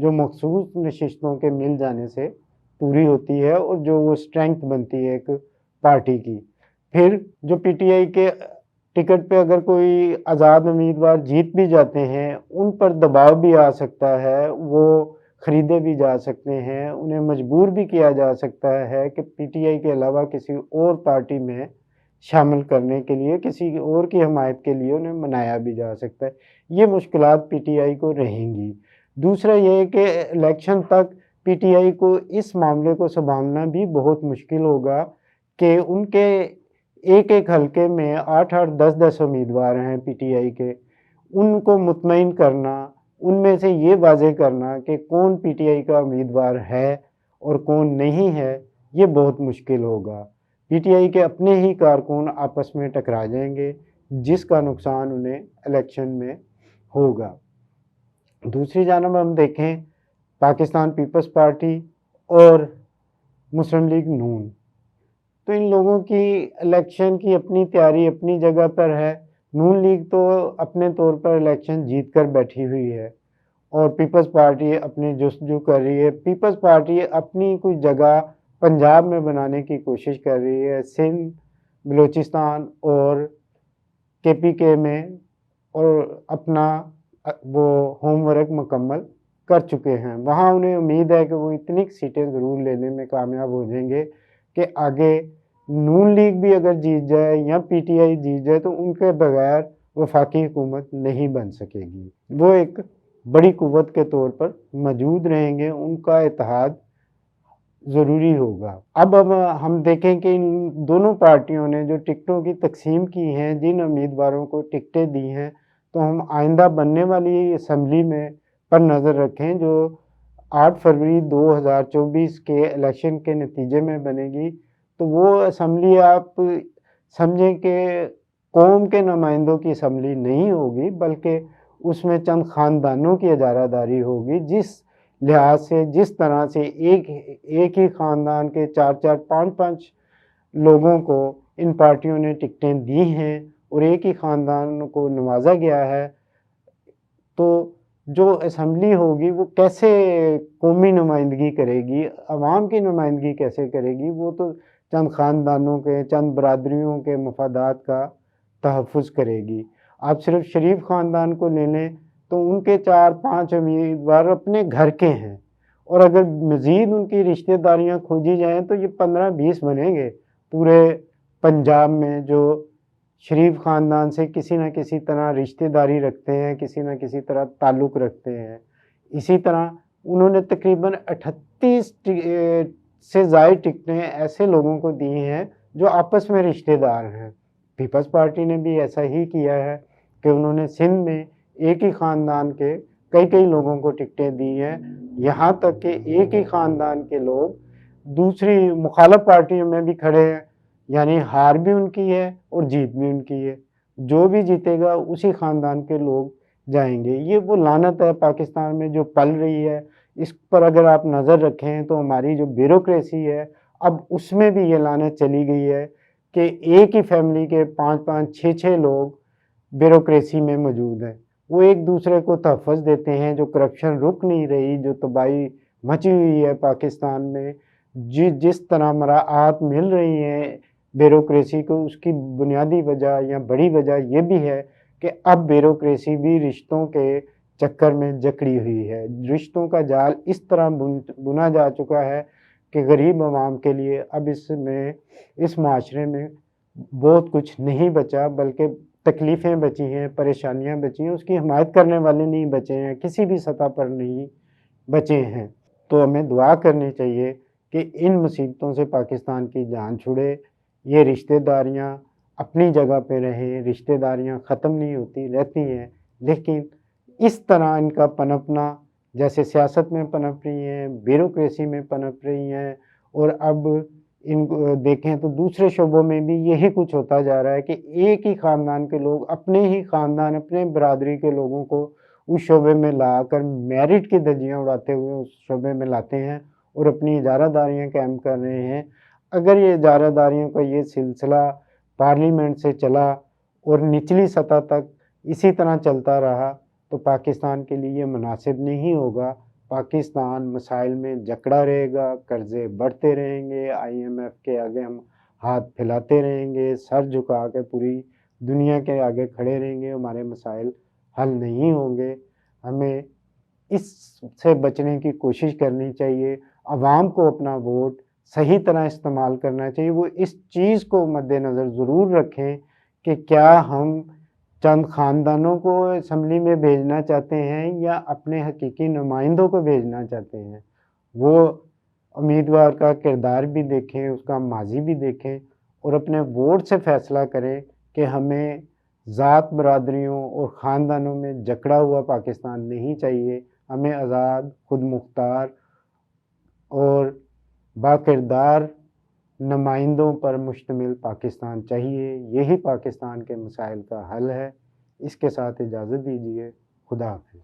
جو مخصوص نشستوں کے مل جانے سے پوری ہوتی ہے اور جو وہ اسٹرینتھ بنتی ہے ایک پارٹی کی۔ پھر جو پی ٹی آئی کے ٹکٹ پہ اگر کوئی آزاد امیدوار جیت بھی جاتے ہیں، ان پر دباؤ بھی آ سکتا ہے، وہ خریدے بھی جا سکتے ہیں، انہیں مجبور بھی کیا جا سکتا ہے کہ پی ٹی آئی کے علاوہ کسی اور پارٹی میں شامل کرنے کے لیے، کسی اور کی حمایت کے لیے انہیں منایا بھی جا سکتا ہے۔ یہ مشکلات پی ٹی آئی کو رہیں گی۔ دوسرا یہ ہے کہ الیکشن تک پی ٹی آئی کو اس معاملے کو سنبھالنا بھی بہت مشکل ہوگا کہ ان کے ایک ایک حلقے میں 8-8 10-10 امیدوار ہیں پی ٹی آئی کے، ان کو مطمئن کرنا، ان میں سے یہ واضح کرنا کہ کون پی ٹی آئی کا امیدوار ہے اور کون نہیں ہے، یہ بہت مشکل ہوگا۔ پی ٹی آئی کے اپنے ہی کارکن آپس میں ٹکرا جائیں گے، جس کا نقصان انہیں الیکشن میں ہوگا۔ دوسری جانب ہم دیکھیں پاکستان پیپلز پارٹی اور مسلم لیگ نون، تو ان لوگوں کی الیکشن کی اپنی تیاری اپنی جگہ پر ہے۔ نون لیگ تو اپنے طور پر الیکشن جیت کر بیٹھی ہوئی ہے اور پیپلز پارٹی اپنی جستجو کر رہی ہے۔ پیپلز پارٹی اپنی کوئی جگہ پنجاب میں بنانے کی کوشش کر رہی ہے، سندھ، بلوچستان اور کے پی کے میں، اور اپنا وہ ہوم ورک مکمل کر چکے ہیں۔ وہاں انہیں امید ہے کہ وہ اتنی سیٹیں ضرور لینے میں کامیاب ہو جائیں گے کہ آگے نون لیگ بھی اگر جیت جائے یا پی ٹی آئی جیت جائے تو ان کے بغیر وفاقی حکومت نہیں بن سکے گی۔ وہ ایک بڑی قوت کے طور پر موجود رہیں گے، ان کا اتحاد ضروری ہوگا۔ اب ہم دیکھیں کہ ان دونوں پارٹیوں نے جو ٹکٹوں کی تقسیم کی ہیں، جن امیدواروں کو ٹکٹیں دی ہیں، تو ہم آئندہ بننے والی اسمبلی میں پر نظر رکھیں جو 8 فروری 2024 کے الیکشن کے نتیجے میں بنے گی، تو وہ اسمبلی آپ سمجھیں کہ قوم کے نمائندوں کی اسمبلی نہیں ہوگی، بلکہ اس میں چند خاندانوں کی اجارہ داری ہوگی۔ جس لحاظ سے، جس طرح سے ایک ہی خاندان کے 4-4 5-5 لوگوں کو ان پارٹیوں نے ٹکٹیں دی ہیں اور ایک ہی خاندان کو نوازا گیا ہے، تو جو اسمبلی ہوگی وہ کیسے قومی نمائندگی کرے گی، عوام کی نمائندگی کیسے کرے گی؟ وہ تو چند خاندانوں کے، چند برادریوں کے مفادات کا تحفظ کرے گی۔ آپ صرف شریف خاندان کو لے لیں تو ان کے 4-5 امیدوار اپنے گھر کے ہیں، اور اگر مزید ان کی رشتہ داریاں کھوجی جائیں تو یہ 15-20 بنیں گے پورے پنجاب میں، جو شریف خاندان سے کسی نہ کسی طرح رشتہ داری رکھتے ہیں، کسی نہ کسی طرح تعلق رکھتے ہیں۔ اسی طرح انہوں نے تقریباً 38 سے زائد ٹکٹیں ایسے لوگوں کو دی ہیں جو آپس میں رشتہ دار ہیں۔ پیپلز پارٹی نے بھی ایسا ہی کیا ہے کہ انہوں نے سندھ میں ایک ہی خاندان کے کئی لوگوں کو ٹکٹیں دی ہیں، یہاں تک کہ ایک ہی خاندان کے لوگ دوسری مخالف پارٹیوں میں بھی کھڑے ہیں، یعنی ہار بھی ان کی ہے اور جیت بھی ان کی ہے۔ جو بھی جیتے گا اسی خاندان کے لوگ جائیں گے۔ یہ وہ لعنت ہے پاکستان میں جو پل رہی ہے، اس پر اگر آپ نظر رکھیں تو ہماری جو بیوروکریسی ہے، اب اس میں بھی یہ لعنت چلی گئی ہے کہ ایک ہی فیملی کے 5-5 6-6 لوگ بیوروکریسی میں موجود ہیں۔ وہ ایک دوسرے کو تحفظ دیتے ہیں، جو کرپشن رک نہیں رہی، جو تباہی مچی ہوئی ہے پاکستان میں، جس طرح مراعات مل رہی ہیں بیوروکریسی کو، اس کی بنیادی وجہ یا بڑی وجہ یہ بھی ہے کہ اب بیوروکریسی بھی رشتوں کے چکر میں جکڑی ہوئی ہے۔ رشتوں کا جال اس طرح بنا جا چکا ہے کہ غریب عوام کے لیے اب اس معاشرے میں بہت کچھ نہیں بچا، بلکہ تکلیفیں بچی ہیں، پریشانیاں بچی ہیں، اس کی حمایت کرنے والے نہیں بچے ہیں، کسی بھی سطح پر نہیں بچے ہیں۔ تو ہمیں دعا کرنی چاہیے کہ ان مصیبتوں سے پاکستان کی جان چھڑے، یہ رشتہ داریاں اپنی جگہ پہ رہیں، رشتہ داریاں ختم نہیں ہوتی، رہتی ہیں، لیکن اس طرح ان کا پنپنا جیسے سیاست میں پنپ رہی ہیں، بیوروکریسی میں پنپ رہی ہیں، اور اب ان کو دیکھیں تو دوسرے شعبوں میں بھی یہی کچھ ہوتا جا رہا ہے کہ ایک ہی خاندان کے لوگ اپنے ہی خاندان، اپنے برادری کے لوگوں کو اس شعبے میں لا کر میرٹ کی دھجیاں اڑاتے ہوئے اس شعبے میں لاتے ہیں اور اپنی اجارہ داریاں قائم کر رہے ہیں۔ اگر یہ اجارہ داریوں کا یہ سلسلہ پارلیمنٹ سے چلا اور نچلی سطح تک اسی طرح چلتا رہا تو پاکستان کے لیے یہ مناسب نہیں ہوگا۔ پاکستان مسائل میں جکڑا رہے گا، قرضے بڑھتے رہیں گے، IMF کے آگے ہم ہاتھ پھیلاتے رہیں گے، سر جھکا کے پوری دنیا کے آگے کھڑے رہیں گے، ہمارے مسائل حل نہیں ہوں گے۔ ہمیں اس سے بچنے کی کوشش کرنی چاہیے، عوام کو اپنا ووٹ صحیح طرح استعمال کرنا چاہیے۔ وہ اس چیز کو مد نظر ضرور رکھیں کہ کیا ہم چند خاندانوں کو اسمبلی میں بھیجنا چاہتے ہیں یا اپنے حقیقی نمائندوں کو بھیجنا چاہتے ہیں۔ وہ امیدوار کا کردار بھی دیکھیں، اس کا ماضی بھی دیکھیں اور اپنے ووٹ سے فیصلہ کریں کہ ہمیں ذات برادریوں اور خاندانوں میں جکڑا ہوا پاکستان نہیں چاہیے، ہمیں آزاد، خود مختار اور باکردار نمائندوں پر مشتمل پاکستان چاہیے۔ یہی پاکستان کے مسائل کا حل ہے۔ اس کے ساتھ اجازت دیجیے۔ خدا حافظ۔